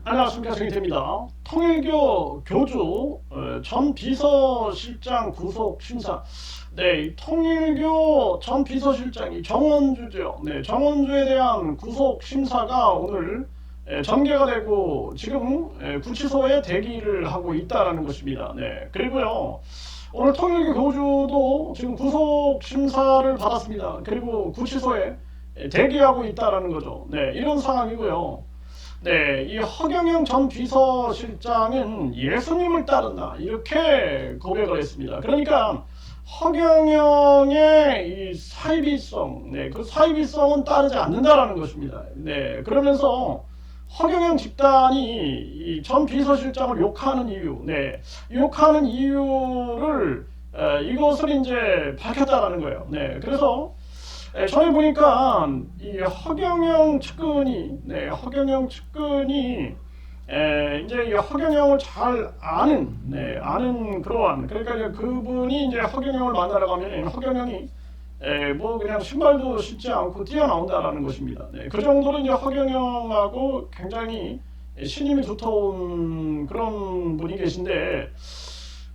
안녕하십니까, 정희태입니다. 통일교 교주 전 비서실장 구속 심사. 네, 이 통일교 전 비서실장이 정원주죠. 네, 정원주에 대한 구속 심사가 오늘 전개가 되고 지금 구치소에 대기를 하고 있다라는 것입니다. 네, 그리고요. 오늘 통일교 교주도 지금 구속 심사를 받았습니다. 그리고 구치소에 대기하고 있다라는 거죠. 네, 이런 상황이고요. 네, 이 허경영 전 비서실장은 예수님을 따른다 이렇게 고백을 했습니다. 그러니까 허경영의 이 사이비성, 네, 그 사이비성은 따르지 않는다라는 것입니다. 네, 그러면서 허경영 집단이 이 전 비서실장을 욕하는 이유, 네, 욕하는 이유를 이것을 이제 밝혔다라는 거예요. 네, 그래서 전에 보니까 이 허경영 측근이, 네, 허경영 측근이 이제 이 허경영을 잘 아는, 네, 아는 그러한, 그러니까 이제 그분이 이제 허경영을 만나러 가면 허경영이 뭐 그냥 신발도 신지 않고 뛰어나온다라는 것입니다. 네, 그 정도로 이제 허경영하고 굉장히 신임이 두터운 그런 분이 계신데.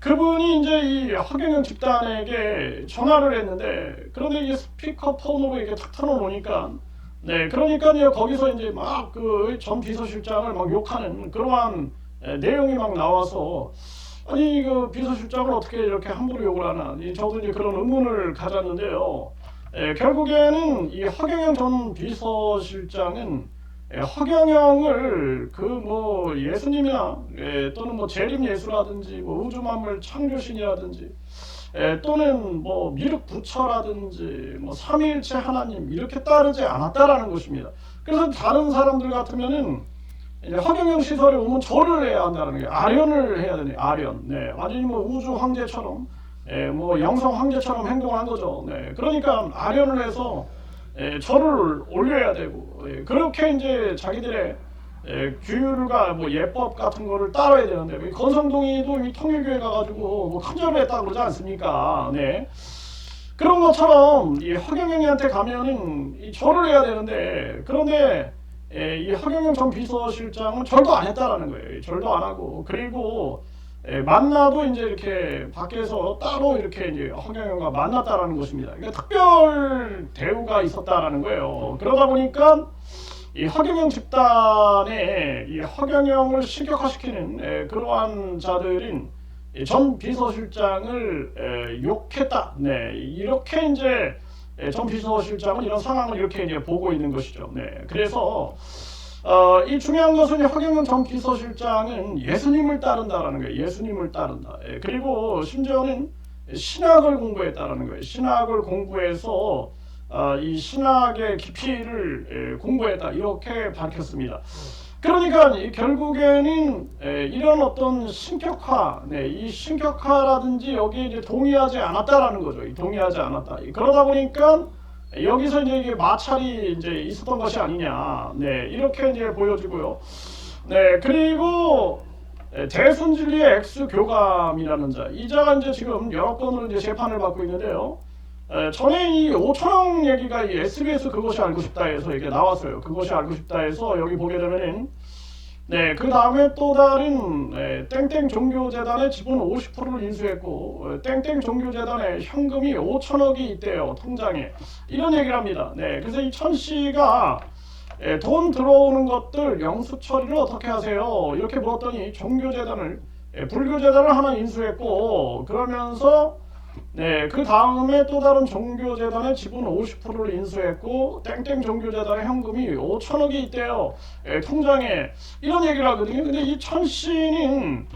그분이 이제 이 허경영 집단에게 전화를 했는데, 그런데 이게 스피커폰으로 이렇게 탁 틀어놓으니까, 네, 그러니까요, 거기서 이제 막 그 전 비서실장을 막 욕하는 그러한 내용이 막 나와서, 아니, 그 비서실장을 어떻게 이렇게 함부로 욕을 하나, 저도 이제 그런 의문을 가졌는데요. 결국에는 이 허경영 전 비서실장은 허경영을 그 뭐 예수님이나 또는 뭐 재림 예수라든지 뭐 우주만물 창조신이라든지 또는 뭐 미륵 부처라든지 뭐 삼위일체 하나님 이렇게 따르지 않았다라는 것입니다. 그래서 다른 사람들 같으면은 이제 허경영 시설에 오면 절을 해야 한다는 게 아련을 해야 되네. 아련. 네, 완전히 뭐 우주 황제처럼 뭐 영성 황제처럼 행동을 한 거죠. 네, 그러니까 아련을 해서 절을 올려야 되고 그렇게 이제 자기들의 규율과 뭐 예법 같은 거를 따라야 되는데 건성동이도 이 통일교회 가가지고 뭐 큰 절을 했다고 그러지 않습니까? 네. 그런 것처럼 이 허경영이한테 가면은 이 절을 해야 되는데 그런데 이 허경영 전 비서실장은 절도 안 했다라는 거예요. 절도 안 하고 그리고 만나도 이제 이렇게 밖에서 따로 이렇게 이제 허경영과 만났다라는 것입니다. 그러니까 특별 대우가 있었다라는 거예요. 그러다 보니까 이 허경영 집단의 이 허경영을 신격화시키는 그러한 자들인 전 비서실장을 욕했다. 네, 이렇게 이제 전 비서실장은 이런 상황을 이렇게 이제 보고 있는 것이죠. 네, 그래서 이 중요한 것은 허경영 전 비서실장은 예수님을 따른다라는 거예요. 예수님을 따른다. 그리고 심지어는 신학을 공부했다라는 거예요. 신학을 공부해서 이 신학의 깊이를 공부했다 이렇게 밝혔습니다. 그러니까 결국에는 이런 어떤 신격화, 네, 이 신격화라든지 여기에 이제 동의하지 않았다라는 거죠. 동의하지 않았다. 그러다 보니까 여기서 이제 이게 마찰이 이제 있었던 것이 아니냐, 네, 이렇게 이제 보여지고요. 네, 그리고 대순진리의 엑스 교감이라는 자, 이 자가 이제 지금 여러 건으로 이제 재판을 받고 있는데요. 전에 이 5천억 얘기가 이 SBS 그것이 알고 싶다에서 이게 나왔어요. 그것이 알고 싶다에서 여기 보게 되면은 네, 그 다음에 또 다른 땡땡 종교재단의 지분 50%를 인수했고 땡땡 종교재단에 현금이 5천억이 있대요. 통장에. 이런 얘기를 합니다. 네, 그래서 이 천 씨가 돈 들어오는 것들 영수 처리를 어떻게 하세요? 이렇게 물었더니 종교재단을 불교재단을 하나 인수했고 그러면서 네, 그 다음에 또 다른 종교재단의 지분 50%를 인수했고 땡땡 종교재단의 현금이 5천억이 있대요. 통장에. 이런 얘기를 하거든요. 근데 이 천 씨는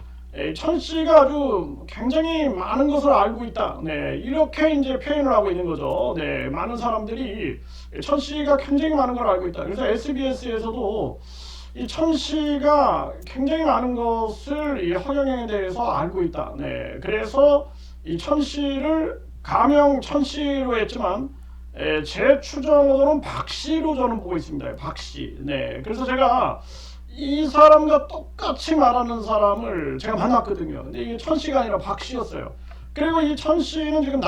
천 씨가 아주 굉장히 많은 것을 알고 있다. 네, 이렇게 이제 표현을 하고 있는 거죠. 네, 많은 사람들이 천 씨가 굉장히 많은 걸 알고 있다. 그래서 SBS에서도 이 천 씨가 굉장히 많은 것을 이 허경영에 대해서 알고 있다. 네, 그래서 이 천 씨를 가명 천 씨로 했지만 제 추정으로는 박 씨로 저는 보고 있습니다. 박 씨. 네, 그래서 제가 이 사람과 똑같이 말하는 사람을 제가 만났거든요. 근데 이게 천 씨가 아니라 박 씨였어요. 그리고 이 천 씨는 지금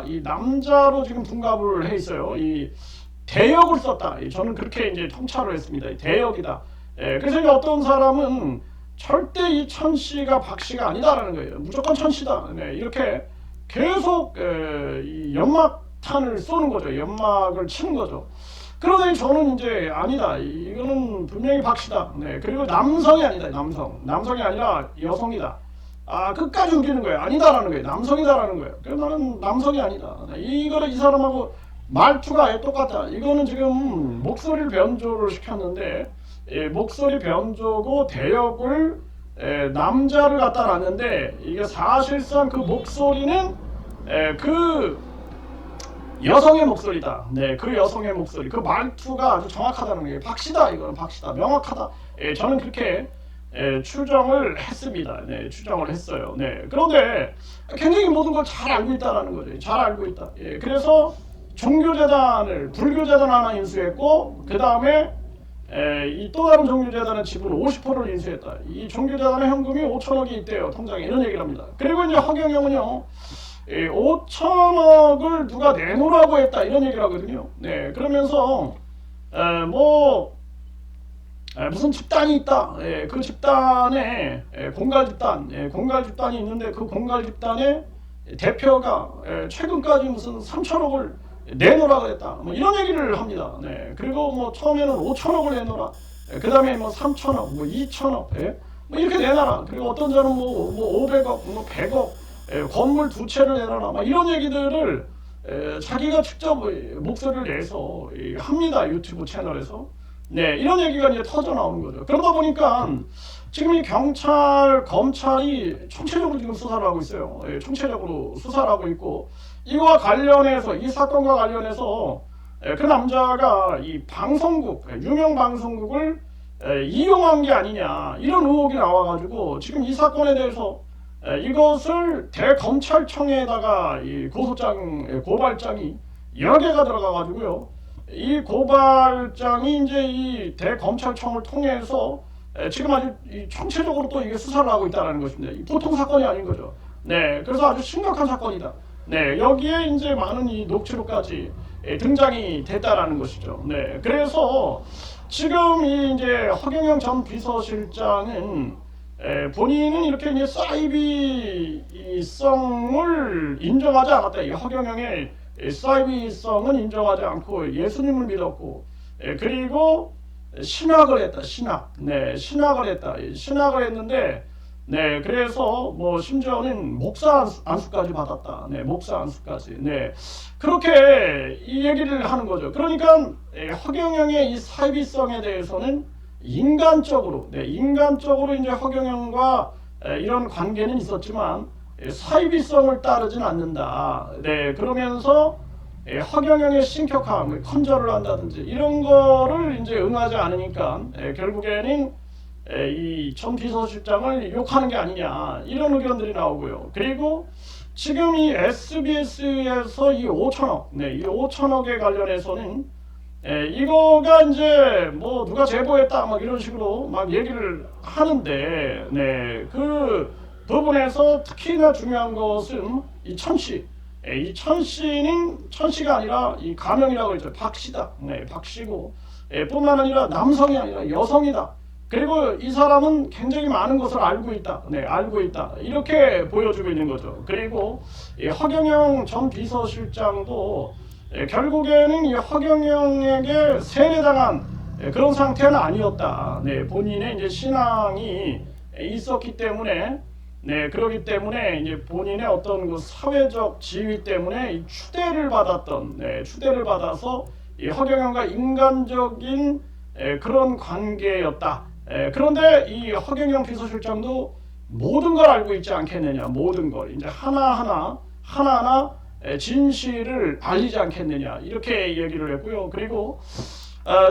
이 남자로 지금 둔갑을 해 있어요. 이 대역을 썼다. 저는 그렇게 이제 통찰을 했습니다. 대역이다. 그래서 이제 어떤 사람은 절대 이 천 씨가 박 씨가 아니다라는 거예요. 무조건 천 씨다. 이렇게 계속 이 연막탄을 쏘는 거죠. 연막을 치는 거죠. 그러더니 저는 이제 아니다. 이거는 분명히 박 씨다. 그리고 남성이 아니다. 남성이 아니라 여성이다. 끝까지 우기는 거예요. 아니다라는 거예요. 남성이다라는 거예요. 그래서 나는 남성이 아니다. 이거를 이 사람하고 말투가 아예 똑같다. 이거는 지금 목소리를 변조를 시켰는데 목소리 변조고 대역을 남자를 갖다 놨는데 이게 사실상 그 목소리는 그 여성의 목소리다. 그 여성의 목소리, 그 말투가 아주 정확하다는 거예요. 박씨다. 이거는 박씨다. 명확하다. 저는 그렇게 추정을 했습니다. 추정을 했어요. 그런데 굉장히 모든 걸 잘 알고 있다라는 거죠. 잘 알고 있다. 그래서 종교재단을 불교재단 하나 인수했고 그 다음에 이 또 다른 종교재단의 지분 50%를 인수했다. 이 종교재단의 현금이 5천억이 있대요. 통장에 이런 얘기를 합니다. 그리고 이제 허경영은요 5천억을 누가 내놓으라고 했다 이런 얘기를 하거든요. 그러면서 무슨 집단이 있다. 그 집단에 공갈 집단이 있는데 그 공갈 집단의 대표가 최근까지 무슨 3천억을 내놓으라고 했다. 이런 얘기를 합니다. 그리고 처음에는 5천억을 내놓으라. 그 다음에 3천억, 2천억, 이렇게 내놔라. 그리고 어떤 자는 500억, 100억, 건물 2채를 내놔라. 이런 얘기들을 자기가 직접 목소리를 내서 합니다. 유튜브 채널에서. 이런 얘기가 이제 터져 나오는 거죠. 그러다 보니까 지금 이 경찰, 검찰이 총체적으로 지금 수사를 하고 있어요. 총체적으로 수사를 하고 있고, 이와 관련해서, 이 사건과 관련해서 그 남자가 이 방송국, 유명 방송국을 이용한 게 아니냐, 이런 의혹이 나와가지고 지금 이 사건에 대해서 이것을 대검찰청에다가 이 고발장이 여러 개가 들어가가지고요. 이 고발장이 이제 이 대검찰청을 통해서 지금 아주 총체적으로 또 이게 수사를 하고 있다는 것입니다. 보통 사건이 아닌 거죠. 그래서 아주 심각한 사건이다. 여기에 이제 많은 이 녹취록까지 등장이 됐다라는 것이죠. 그래서 지금 이 이제 허경영 전 비서실장은 본인은 이렇게 이제 사이비성을 인정하지 않았다. 이 허경영의 사이비성은 인정하지 않고 예수님을 믿었고, 그리고 신학을 했다. 신학을 했다. 신학을 했는데, 그래서 심지어는 목사 안수까지 받았다. 목사 안수까지. 그렇게 이 얘기를 하는 거죠. 그러니까 허경영의 이 사이비성에 대해서는 인간적으로 이제 허경영과 이런 관계는 있었지만 사이비성을 따르진 않는다. 그러면서 허경영의 신격함, 컨저를 한다든지 이런 거를 이제 응하지 않으니까 결국에는 이 전 비서실장을 욕하는 게 아니냐 이런 의견들이 나오고요. 그리고 지금 이 SBS에서 이 5천억, 이 5천억에 관련해서는 이거가 이제 누가 제보했다 이런 식으로 얘기를 하는데 그 부분에서 특히나 중요한 것은 이 천씨, 이 천씨가 아니라 이 가명이라고 했죠. 박씨다. 박씨고 뿐만 아니라 남성이 아니라 여성이다. 그리고 이 사람은 굉장히 많은 것을 알고 있다. 알고 있다. 이렇게 보여주고 있는 거죠. 그리고 허경영 전 비서실장도 결국에는 이 허경영에게 세뇌당한 그런 상태는 아니었다. 본인의 이제 신앙이 있었기 때문에, 그렇기 때문에 이제 본인의 어떤 그 사회적 지위 때문에 이 추대를 받아서 이 허경영과 인간적인 그런 관계였다. 그런데 이 허경영 비서실장도 모든 걸 알고 있지 않겠느냐, 모든 걸 이제 하나하나 진실을 알리지 않겠느냐 이렇게 얘기를 했고요. 그리고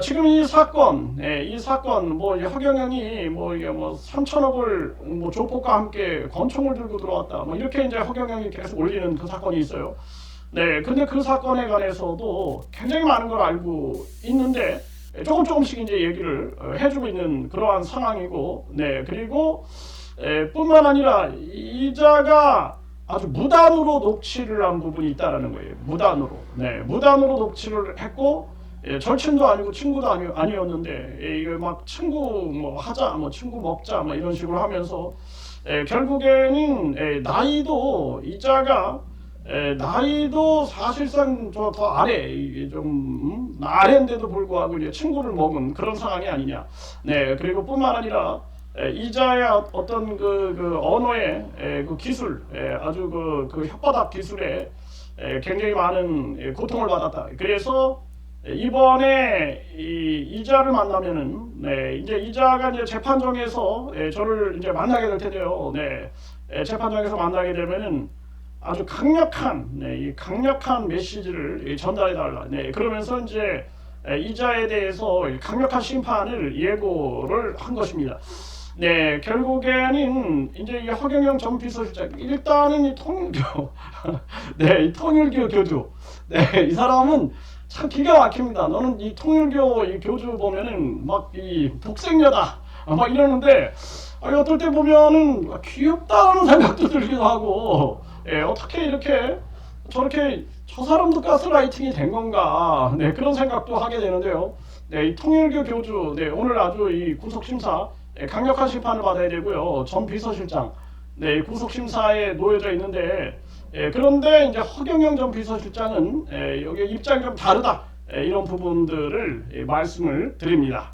지금 이 사건 허경영이 이게 3천억을 조폭과 함께 권총을 들고 들어왔다 이렇게 이제 허경영이 계속 올리는 그 사건이 있어요. 근데 그 사건에 관해서도 굉장히 많은 걸 알고 있는데 조금씩 이제 얘기를 해주고 있는 그러한 상황이고, 그리고 뿐만 아니라 이자가 아주 무단으로 녹취를 한 부분이 있다라는 거예요. 무단으로 녹취를 했고, 절친도 아니고 친구도 아니었는데 이거 막 친구 뭐 하자 뭐 친구 먹자 뭐 이런 식으로 하면서 결국에는 나이도 이자가 나이도 사실상 저 더 아래 이게 좀 아래인데도 불구하고 이제 친구를 먹은 그런 상황이 아니냐. 네 그리고 뿐만 아니라 이자의 어떤 그 언어의 그 기술 아주 그 혓바닥 기술에 굉장히 많은 고통을 받았다. 그래서 이번에 이자를 만나면은 이제 이자가 이제 재판정에서 저를 이제 만나게 될 텐데요. 재판정에서 만나게 되면은 아주 강력한 이 강력한 메시지를 전달해 달라. 그러면서 이제 이자에 대해서 강력한 심판을 예고를 한 것입니다. 결국에는 이제 이 허경영 전 비서실장 일단은 이 통일교, 이 통일교 교주, 이 사람은 참 기가 막힙니다. 너는 이 통일교 이 교주 보면은 막 이 독생녀다, 막 이러는데 어떨 때 보면은 귀엽다는 생각도 들기도 하고, 어떻게 이렇게 저렇게 저 사람도 가스라이팅이 된 건가, 그런 생각도 하게 되는데요. 이 통일교 교주, 오늘 아주 이 구속 심사 강력한 심판을 받아야 되고요. 전 비서실장, 구속 심사에 놓여져 있는데, 그런데 이제 허경영 전 비서실장은 여기 입장이 좀 다르다, 이런 부분들을 말씀을 드립니다.